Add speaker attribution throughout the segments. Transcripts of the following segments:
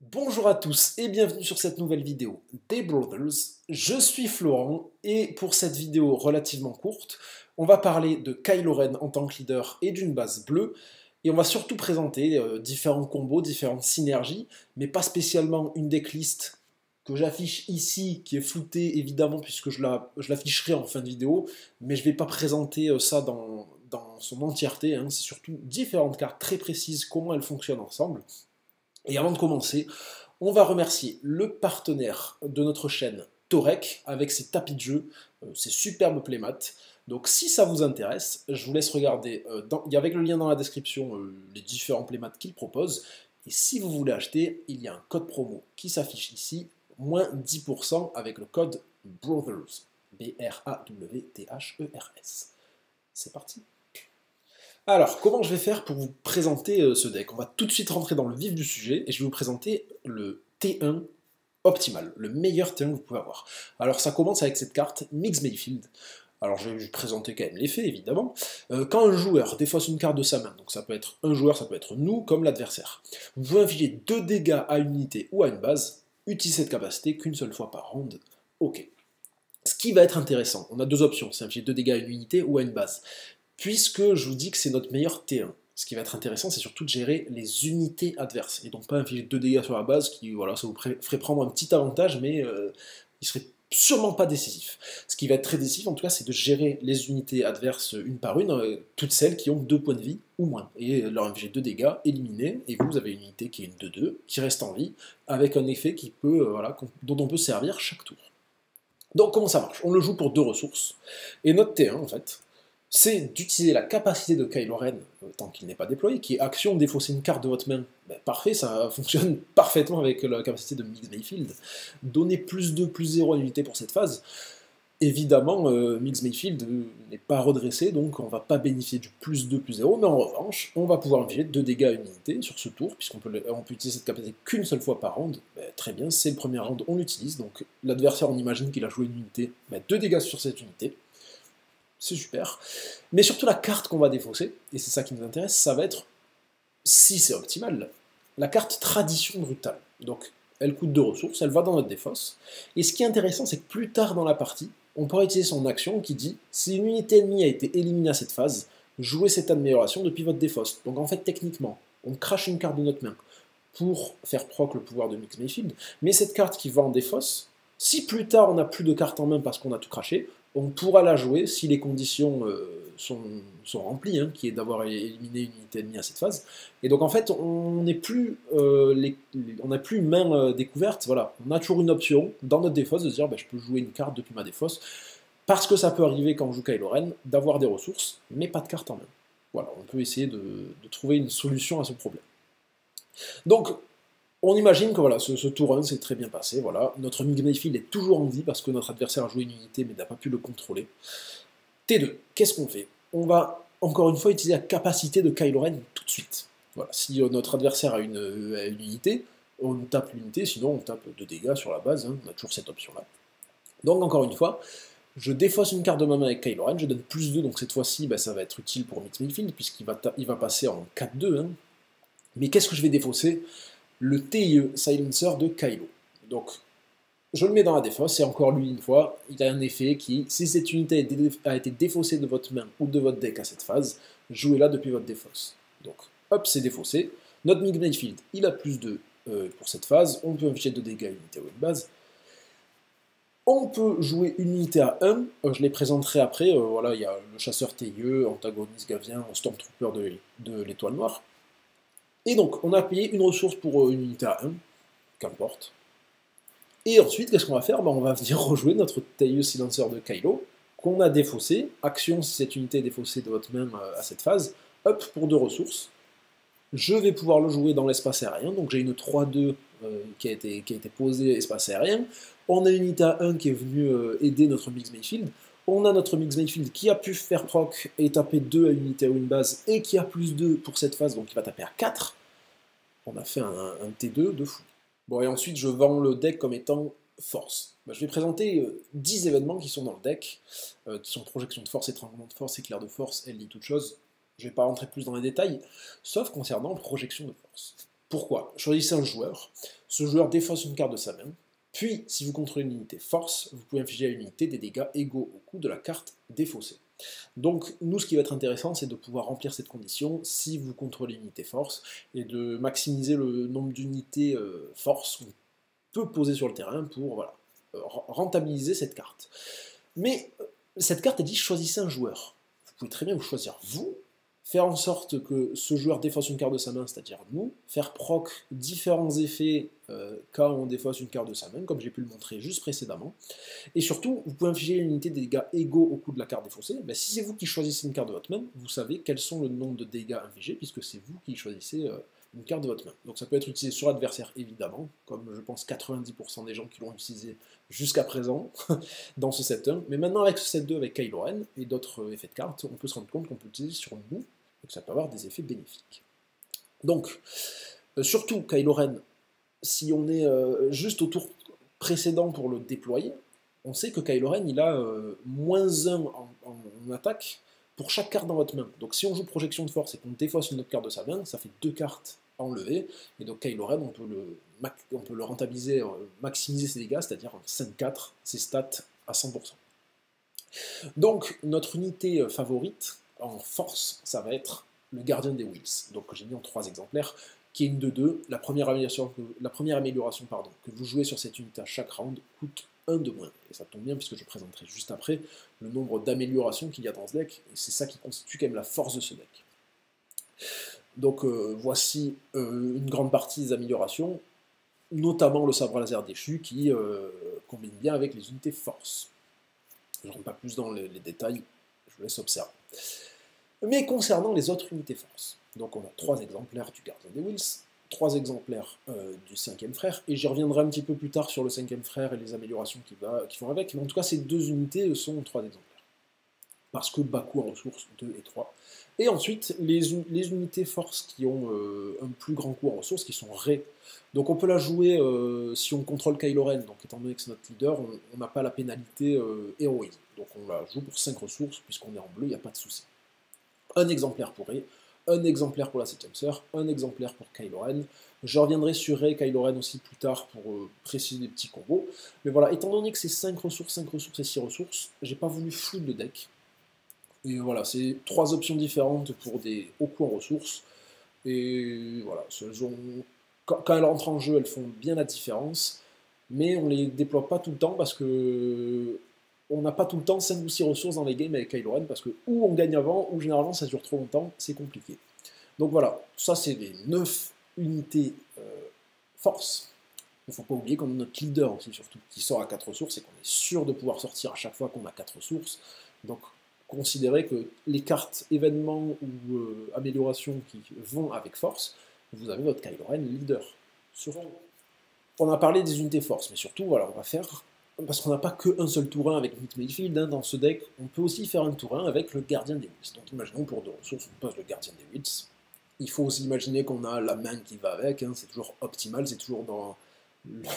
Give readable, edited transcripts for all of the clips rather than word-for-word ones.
Speaker 1: Bonjour à tous et bienvenue sur cette nouvelle vidéo des Brothers. Je suis Florent et pour cette vidéo relativement courte, on va parler de Kylo Ren en tant que leader et d'une base bleue et on va surtout présenter différents combos, différentes synergies, mais pas spécialement une decklist que j'affiche ici, qui est floutée évidemment puisque je l'afficherai en fin de vidéo, mais je ne vais pas présenter ça dans son entièreté, hein. C'est surtout différentes cartes très précises, comment elles fonctionnent ensemble. Et avant de commencer, on va remercier le partenaire de notre chaîne, Torek, avec ses tapis de jeu, ses superbes playmats. Donc si ça vous intéresse, je vous laisse regarder, avec le lien dans la description, les différents playmats qu'il propose. Et si vous voulez acheter, il y a un code promo qui s'affiche ici, moins 10% avec le code BROTHERS, B-R-A-W-T-H-E-R-S. C'est parti. Alors, comment je vais faire pour vous présenter ce deck? On va tout de suite rentrer dans le vif du sujet et je vais vous présenter le T1 optimal, le meilleur T1 que vous pouvez avoir. Alors, ça commence avec cette carte Mix Mayfield. Alors, je vais vous présenter quand même l'effet, évidemment. Quand un joueur défausse une carte de sa main, donc ça peut être un joueur, ça peut être nous, comme l'adversaire, vous pouvez infliger 2 dégâts à une unité ou à une base, utilisez cette capacité qu'une seule fois par round. Ok. Ce qui va être intéressant, on a deux options, c'est infliger 2 dégâts à une unité ou à une base. Puisque je vous dis que c'est notre meilleur T1. Ce qui va être intéressant, c'est surtout de gérer les unités adverses, et donc pas infliger 2 dégâts sur la base, qui voilà, ça vous ferait prendre un petit avantage, mais il serait sûrement pas décisif. Ce qui va être très décisif, en tout cas, c'est de gérer les unités adverses une par une, toutes celles qui ont 2 points de vie ou moins, et leur infliger 2 dégâts, éliminer, et vous avez une unité qui est une 2-2, qui reste en vie, avec un effet qui peut, voilà, dont on peut servir chaque tour. Donc comment ça marche? On le joue pour 2 ressources, et notre T1, en fait, c'est d'utiliser la capacité de Kylo Ren, tant qu'il n'est pas déployé, qui est action défausser une carte de votre main. Ben, parfait, ça fonctionne parfaitement avec la capacité de Mix Mayfield. Donner plus 2, plus 0 à l'unité pour cette phase. Évidemment, Mix Mayfield n'est pas redressé, donc on ne va pas bénéficier du plus 2, plus 0, mais en revanche, on va pouvoir infliger 2 dégâts à une unité sur ce tour, puisqu'on peut utiliser cette capacité qu'une seule fois par round. Ben, très bien, c'est le premier round, on l'utilise, donc l'adversaire, on imagine qu'il a joué une unité, ben, 2 dégâts sur cette unité. C'est super. Mais surtout la carte qu'on va défausser, et c'est ça qui nous intéresse, ça va être, si c'est optimal, la carte Tradition Brutale. Donc elle coûte 2 ressources, elle va dans notre défausse, et ce qui est intéressant, c'est que plus tard dans la partie, on pourra utiliser son action qui dit « Si une unité ennemie a été éliminée à cette phase, jouez cette amélioration depuis votre défausse ». Donc en fait, techniquement, on crache une carte de notre main pour faire proc le pouvoir de Mix Mayfield, mais cette carte qui va en défausse, si plus tard on n'a plus de cartes en main parce qu'on a tout craché, on pourra la jouer si les conditions sont remplies, hein, qui est d'avoir éliminé une unité ennemie à cette phase. Et donc en fait, on n'a plus main découverte, voilà. On a toujours une option dans notre défausse de se dire bah, je peux jouer une carte depuis ma défausse, parce que ça peut arriver quand on joue Kylo Ren d'avoir des ressources, mais pas de carte en main. Voilà, on peut essayer de trouver une solution à ce problème. Donc, on imagine que voilà, ce tour 1 s'est très bien passé, voilà. Notre Mix Mayfield est toujours en vie parce que notre adversaire a joué une unité mais n'a pas pu le contrôler. T2, qu'est-ce qu'on fait? On va encore une fois utiliser la capacité de Kylo Ren tout de suite. Voilà, si notre adversaire a une unité, on tape l'unité, sinon on tape 2 dégâts sur la base, hein, on a toujours cette option-là. Donc encore une fois, je défausse une carte de ma main avec Kylo Ren, je donne plus 2, donc cette fois-ci bah, ça va être utile pour Mix Mayfield puisqu'il va passer en 4-2. Hein. Mais qu'est-ce que je vais défausser? Le TIE Silencer de Kylo. Donc, je le mets dans la défausse, et encore lui, une fois, il a un effet qui, si cette unité a été défaussée de votre main ou de votre deck à cette phase, jouez-la depuis votre défausse. Donc, hop, c'est défaussé. Notre Mix Mayfield, il a plus 2 pour cette phase, on peut infliger 2 dégâts à une unité ou une base. On peut jouer une unité à 1, je les présenterai après, voilà, il y a le chasseur TIE, antagoniste Gavien, Stormtrooper de l'étoile noire. Et donc, on a payé une ressource pour une unité à 1, qu'importe. Et ensuite, qu'est-ce qu'on va faire? On va venir rejouer notre TIE Silencer de Kylo, qu'on a défaussé. Action si cette unité est défaussée de votre main à cette phase. Hop, pour 2 ressources. Je vais pouvoir le jouer dans l'espace aérien, donc j'ai une 3-2 qui a été posée espace aérien. On a une unité à 1 qui est venue aider notre Mix Mayfield. On a notre Mix Mayfield qui a pu faire proc et taper 2 à une unité ou une base, et qui a plus 2 pour cette phase, donc il va taper à 4. On a fait un T2 de fou. Bon, et ensuite, je vends le deck comme étant force. Bah, je vais présenter 10 événements qui sont dans le deck, qui sont projection de force, étranglement de force, éclair de force, elle dit toute chose. Je ne vais pas rentrer plus dans les détails, sauf concernant projection de force. Pourquoi? Choisissez un joueur, ce joueur défausse une carte de sa main, puis si vous contrôlez une unité force, vous pouvez infliger à l'unité des dégâts égaux au coût de la carte défaussée. Donc nous, ce qui va être intéressant, c'est de pouvoir remplir cette condition si vous contrôlez l'unité force, et de maximiser le nombre d'unités force qu'on peut poser sur le terrain pour voilà, rentabiliser cette carte. Mais cette carte, elle dit choisissez un joueur. Vous pouvez très bien vous choisir vous, faire en sorte que ce joueur défausse une carte de sa main, c'est-à-dire nous, faire proc différents effets quand on défausse une carte de sa main, comme j'ai pu le montrer juste précédemment. Et surtout, vous pouvez infliger une unité de dégâts égaux au coût de la carte défaussée. Ben, si c'est vous qui choisissez une carte de votre main, vous savez quels sont le nombre de dégâts infligés, puisque c'est vous qui choisissez une carte de votre main. Donc ça peut être utilisé sur l'adversaire, évidemment, comme je pense 90% des gens qui l'ont utilisé jusqu'à présent dans ce set 1. Mais maintenant, avec ce set 2, avec Kylo Ren et d'autres effets de cartes, on peut se rendre compte qu'on peut l'utiliser sur nous, et que ça peut avoir des effets bénéfiques. Donc, surtout Kylo Ren, si on est juste au tour précédent pour le déployer, on sait que Kylo Ren, il a -1 en attaque pour chaque carte dans votre main. Donc si on joue projection de force et qu'on défausse une autre carte de sa main, ça fait 2 cartes à enlever, et donc Kylo Ren, on peut le rentabiliser, maximiser ses dégâts, c'est-à-dire 5-4, ses stats à 100%. Donc notre unité favorite en force, ça va être le gardien des Whills, donc que j'ai mis en 3 exemplaires, qui est une 2-2. La première amélioration, que vous jouez sur cette unité à chaque round coûte 1 de moins. Et ça tombe bien puisque je présenterai juste après le nombre d'améliorations qu'il y a dans ce deck, et c'est ça qui constitue quand même la force de ce deck. Donc voici une grande partie des améliorations, notamment le sabre laser déchu qui combine bien avec les unités force. Je ne rentre pas plus dans les détails, je vous laisse observer. Mais concernant les autres unités force, donc on a 3 exemplaires du gardien des Whills, 3 exemplaires du 5e frère, et j'y reviendrai un petit peu plus tard sur le 5e frère et les améliorations qui vont avec, mais en tout cas ces 2 unités sont 3 exemplaires. Parce que bas coût en ressources, 2 et 3. Et ensuite, les unités force qui ont un plus grand coût en ressources, qui sont Rey. Donc on peut la jouer si on contrôle Kylo Ren, donc étant donné que c'est notre leader, on n'a pas la pénalité héroïsme. Donc on la joue pour 5 ressources, puisqu'on est en bleu, il n'y a pas de souci. Un exemplaire pour Rey, un exemplaire pour la 7ème sœur, un exemplaire pour Kylo Ren. Je reviendrai sur Rey et Kylo Ren aussi plus tard pour préciser des petits combos. Mais voilà, étant donné que c'est 5 ressources et 6 ressources, j'ai pas voulu flouter le deck. Et voilà, c'est 3 options différentes pour des hauts coûts en ressources. Et voilà, quand elles rentrent en jeu, elles font bien la différence. Mais on les déploie pas tout le temps parce que on n'a pas tout le temps 5 ou 6 ressources dans les games avec Kylo Ren, parce que ou on gagne avant, ou généralement ça dure trop longtemps, c'est compliqué. Donc voilà, ça c'est les 9 unités force. Il ne faut pas oublier qu'on a notre leader aussi, surtout, qui sort à 4 ressources, et qu'on est sûr de pouvoir sortir à chaque fois qu'on a 4 ressources. Donc considérez que les cartes événements ou améliorations qui vont avec force, vous avez votre Kylo Ren leader. On a parlé des unités force, mais surtout, voilà, on va faire parce qu'on n'a pas qu'un seul tour 1 avec Meat Mayfield, hein, dans ce deck, on peut aussi faire un tour 1 avec le gardien des Whills. Donc imaginons pour 2 ressources, on pose le gardien des Whills. Il faut aussi imaginer qu'on a la main qui va avec, hein, c'est toujours optimal, c'est toujours dans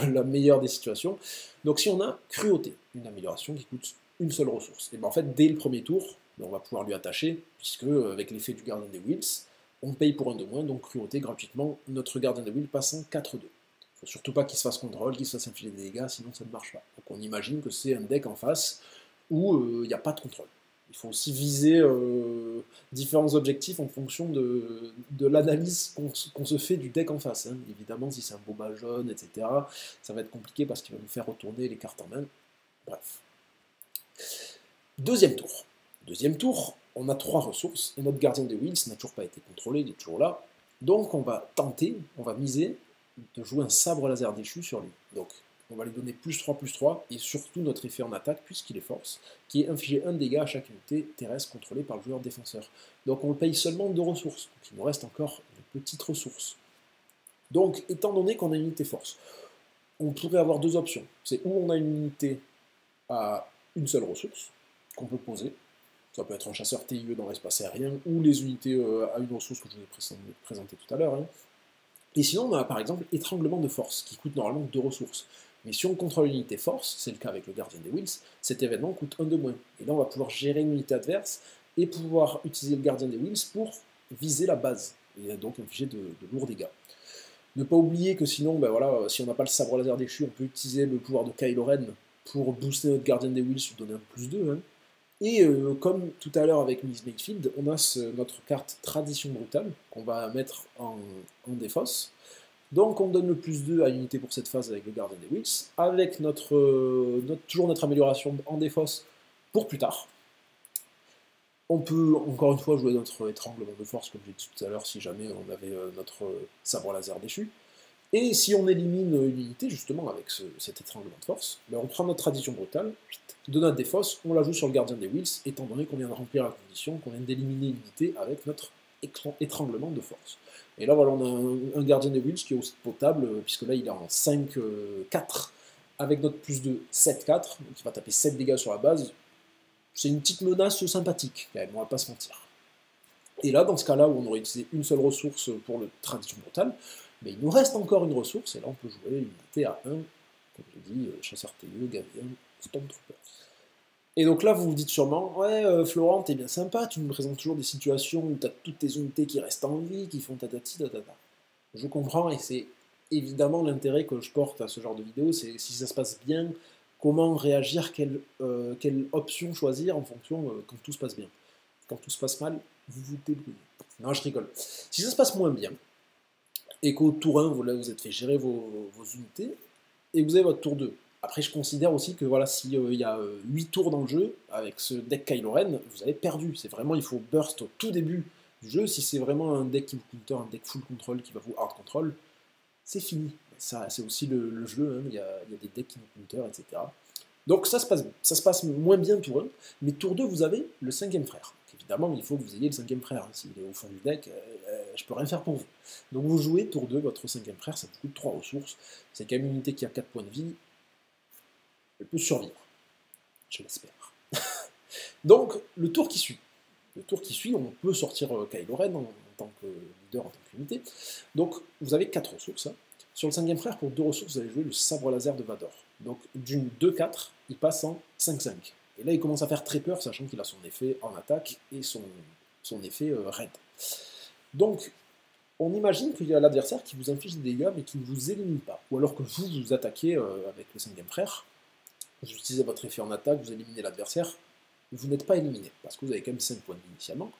Speaker 1: la meilleure des situations. Donc si on a cruauté, une amélioration qui coûte une seule ressource, et bien en fait dès le premier tour, on va pouvoir lui attacher, puisque avec l'effet du gardien des Whills, on paye pour 1 de moins, donc cruauté gratuitement, notre gardien des Whills passe en 4-2. Il ne faut surtout pas qu'il se fasse contrôle, qu'il se fasse infliger des dégâts, sinon ça ne marche pas. Donc on imagine que c'est un deck en face où il n'y a pas de contrôle. Il faut aussi viser différents objectifs en fonction de l'analyse qu'on se fait du deck en face. Hein. Évidemment, si c'est un boba jaune, etc., ça va être compliqué parce qu'il va nous faire retourner les cartes en main. Bref. Deuxième tour. Deuxième tour, on a 3 ressources, et notre gardien des Whills n'a toujours pas été contrôlé, il est toujours là. Donc on va tenter, on va miser de jouer un sabre laser déchu sur lui. Donc on va lui donner +3/+3, et surtout notre effet en attaque, puisqu'il est force, qui est infliger 1 dégât à chaque unité terrestre contrôlée par le joueur défenseur. Donc on paye seulement 2 ressources, donc il nous reste encore une petite ressource. Donc étant donné qu'on a une unité force, on pourrait avoir 2 options. C'est où on a une unité à une seule ressource, qu'on peut poser, ça peut être un chasseur TIE dans l'espace aérien, ou les unités à une ressource que je vous ai présenté tout à l'heure. Hein. Et sinon, on a par exemple étranglement de force, qui coûte normalement 2 ressources. Mais si on contrôle l'unité force, c'est le cas avec le gardien des Whills, cet événement coûte 1 de moins. Et là, on va pouvoir gérer une unité adverse, et pouvoir utiliser le gardien des Whills pour viser la base, et donc infliger de lourds dégâts. Ne pas oublier que sinon, ben voilà, si on n'a pas le sabre laser déchu, on peut utiliser le pouvoir de Kylo Ren pour booster notre gardien des Whills, lui donner un +2. Hein. Et comme tout à l'heure avec Miss Mayfield, on a notre carte Tradition Brutale qu'on va mettre en défausse. Donc on donne le +2 à unité pour cette phase avec le gardien des Whills, avec toujours notre amélioration en défausse pour plus tard. On peut encore une fois jouer notre étranglement de force, comme j'ai dit tout à l'heure, si jamais on avait notre sabre laser déchu. Et si on élimine une unité, justement, avec cet étranglement de force, ben on prend notre tradition brutale, de notre défausse, on la joue sur le gardien des Whills, étant donné qu'on vient de remplir la condition, qu'on vient d'éliminer une unité avec notre étranglement de force. Et là, voilà, on a un gardien des Whills qui est aussi potable, puisque là, il est en 5-4, avec notre +2, 7-4, donc il va taper 7 dégâts sur la base. C'est une petite menace sympathique, quand même, on va pas se mentir. Et là, dans ce cas-là, où on aurait utilisé une seule ressource pour le tradition brutale, mais il nous reste encore une ressource, et là on peut jouer une unité à 1, comme je dis, chasseur TE, gardien, Stormtrooper. Et donc là, vous vous dites sûrement, ouais, Florent, t'es bien sympa, tu nous présentes toujours des situations où t'as toutes tes unités qui restent en vie, qui font tatati, tatata. Je comprends, et c'est évidemment l'intérêt que je porte à ce genre de vidéo, c'est si ça se passe bien, comment réagir, quelle option choisir en fonction quand tout se passe bien. Quand tout se passe mal, vous vous débrouillez. Non, je rigole. Si ça se passe moins bien, et qu'au tour 1, vous êtes fait gérer vos unités, et vous avez votre tour 2. Après, je considère aussi que voilà, s'il y a 8 tours dans le jeu, avec ce deck Kylo Ren, vous avez perdu. C'est vraiment, il faut burst au tout début du jeu. Si c'est vraiment un deck qui vous counter, un deck full control qui va vous hard control, c'est fini. Ça, c'est aussi le jeu, hein. Il y a des decks qui vous counter, etc. Donc ça se passe moins bien tour 1, mais tour 2, vous avez le 5e frère. Évidemment, il faut que vous ayez le 5e frère. Hein. S'il est au fond du deck, je peux rien faire pour vous. Donc vous jouez tour 2, votre 5e frère, ça vous coûte 3 ressources. C'est quand même une unité qui a 4 points de vie. Elle peut survivre. Je l'espère. Donc, le tour qui suit. Le tour qui suit, on peut sortir Kylo Ren en tant que leader, en tant qu'unité. Donc, vous avez 4 ressources. Hein. Sur le 5e frère, pour 2 ressources, vous allez jouer le sabre laser de Vador. Donc, d'une 2-4, il passe en 5-5. Et là, il commence à faire très peur, sachant qu'il a son effet en attaque et son effet raid. Donc, on imagine qu'il y a l'adversaire qui vous inflige des dégâts, mais qui ne vous élimine pas. Ou alors que vous attaquez avec le 5e frère, vous utilisez votre effet en attaque, vous éliminez l'adversaire, vous n'êtes pas éliminé, parce que vous avez quand même 5 points de vie initialement.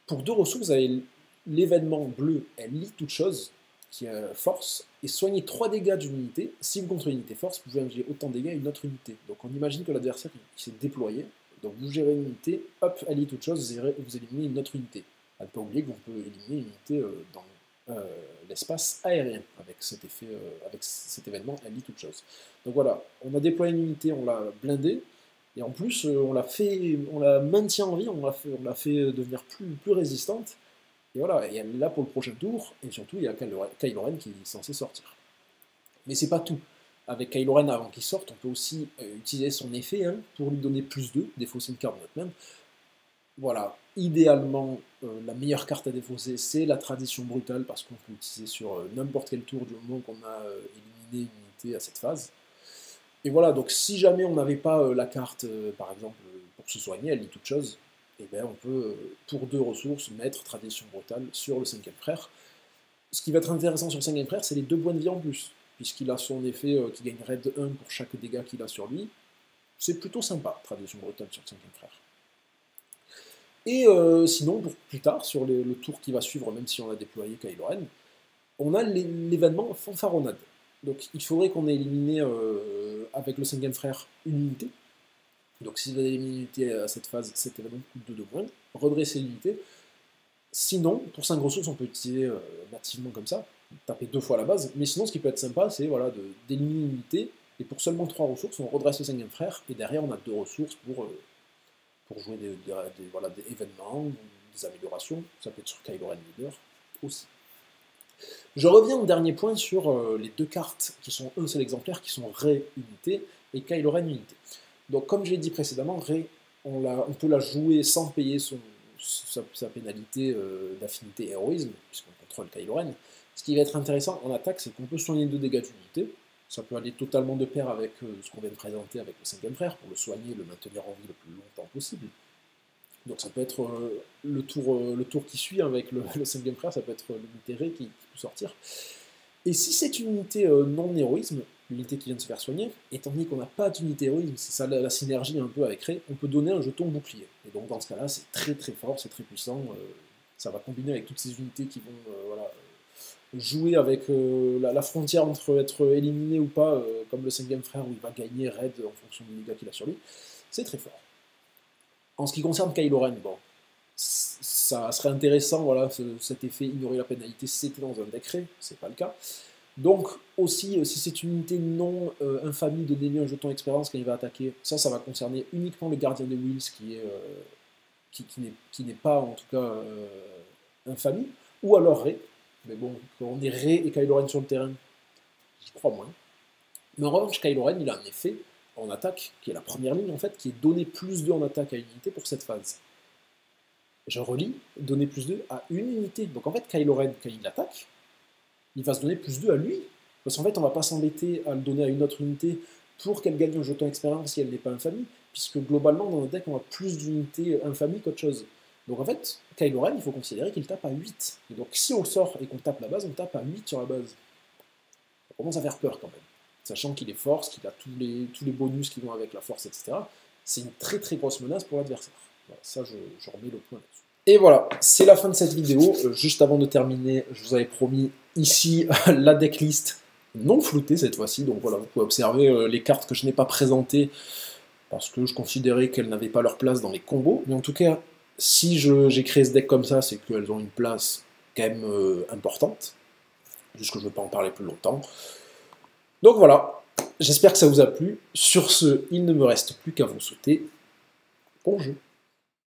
Speaker 1: Pour 2 ressources, vous avez l'événement bleu, elle lit toute chose, qui est force, et soignez 3 dégâts d'une unité. Si vous contrôlez une unité force, vous pouvez infliger autant de dégâts à une autre unité. Donc on imagine que l'adversaire s'est déployé, donc vous gérez une unité, hop, elle lit toute chose, vous éliminez une autre unité. À ne pas oublier que vous pouvez éliminer une unité dans l'espace aérien, avec cet effet, avec cet événement, elle lit toute chose. Donc voilà, on a déployé une unité, on l'a blindée, et en plus, on la maintient en vie, on l'a fait devenir plus résistante. Et voilà, et elle est là pour le prochain tour, et surtout, il y a Kylo Ren qui est censé sortir. Mais c'est pas tout. Avec Kylo Ren, avant qu'il sorte, on peut aussi utiliser son effet hein, pour lui donner +2, défausser une carte de notre même. Voilà, idéalement, la meilleure carte à défausser, c'est la tradition brutale, parce qu'on peut l'utiliser sur n'importe quel tour du moment qu'on a éliminé une unité à cette phase. Et voilà, donc si jamais on n'avait pas la carte, par exemple, pour se soigner, elle dit toute chose, et bien on peut, pour 2 ressources, mettre tradition brutale sur le 5e frère. Ce qui va être intéressant sur le 5e frère, c'est les 2 points de vie en plus, puisqu'il a son effet qui gagne raid 1 pour chaque dégât qu'il a sur lui. C'est plutôt sympa, tradition brutale sur le 5e frère. Et sinon, pour plus tard, sur le tour qui va suivre, même si on a déployé Kylo Ren, on a l'événement fanfaronnade. Donc il faudrait qu'on ait éliminé avec le 5e frère une unité. Donc si vous avez éliminé une unité à cette phase, cet événement coûte 2 de moins. Redresser l'unité. Sinon, pour 5 ressources, on peut utiliser nativement comme ça, taper 2 fois la base. Mais sinon, ce qui peut être sympa, c'est voilà, d'éliminer une unité. Et pour seulement 3 ressources, on redresse le 5e frère. Et derrière, on a 2 ressources pour jouer des événements, des améliorations. Ça peut être sur Kylo Ren Leader aussi. Je reviens au dernier point sur les 2 cartes qui sont un seul exemplaire, qui sont Rey unité et Kylo Ren unité. Donc comme je l'ai dit précédemment, Rey, on peut la jouer sans payer sa pénalité d'affinité héroïsme, puisqu'on contrôle Kylo Ren. Ce qui va être intéressant en attaque, c'est qu'on peut soigner 2 dégâts d'unité. Ça peut aller totalement de pair avec ce qu'on vient de présenter avec le 5e frère, pour le soigner, le maintenir en vie le plus longtemps possible. Donc ça peut être le tour qui suit avec le 5e frère, ça peut être l'unité Rey qui peut sortir. Et si c'est une unité non-héroïsme, l'unité qui vient de se faire soigner, étant donné qu'on n'a pas d'unité héroïsme, c'est ça la synergie un peu avec Rey, on peut donner un jeton bouclier. Et donc dans ce cas-là, c'est très très fort, c'est très puissant, ça va combiner avec toutes ces unités qui vont voilà, jouer avec la frontière entre être éliminé ou pas, comme le 5e frère où il va gagner Red en fonction du dégâts qu'il a sur lui, c'est très fort. En ce qui concerne Kylo Ren, bon, ça serait intéressant, voilà, cet effet ignorer la pénalité si c'était dans un décret, c'est pas le cas. Donc aussi, si c'est une unité non infamie de donner un jeton expérience quand il va attaquer, ça va concerner uniquement le gardien de Wills qui n'est pas en tout cas infamie, ou alors Rey, mais bon, quand on est Rey et Kylo Ren sur le terrain, j'y crois moins. Mais en revanche, Kylo Ren, il a un effet en attaque, qui est la première ligne en fait, qui est donner plus 2 en attaque à une unité pour cette phase. Je relis, donner plus 2 à une unité. Donc en fait, Kylo Ren, quand il attaque, il va se donner plus 2 à lui. Parce qu'en fait, on ne va pas s'embêter à le donner à une autre unité pour qu'elle gagne un jeton expérience si elle n'est pas infamie, puisque globalement, dans notre deck, on a plus d'unités infamie qu'autre chose. Donc en fait, Kylo Ren, il faut considérer qu'il tape à 8. Et donc si on le sort et qu'on tape la base, on tape à 8 sur la base. Ça commence à faire peur quand même. Sachant qu'il est force, qu'il a tous les bonus qui vont avec la force, etc. C'est une très très grosse menace pour l'adversaire. Voilà, ça, je remets le point là-dessus. Et voilà, c'est la fin de cette vidéo. Juste avant de terminer, je vous avais promis ici la decklist non floutée cette fois-ci. Donc voilà, vous pouvez observer les cartes que je n'ai pas présentées parce que je considérais qu'elles n'avaient pas leur place dans les combos. Mais en tout cas, si j'ai créé ce deck comme ça, c'est qu'elles ont une place quand même importante. Juste que je ne veux pas en parler plus longtemps. Donc voilà, j'espère que ça vous a plu. Sur ce, il ne me reste plus qu'à vous souhaiter bon jeu.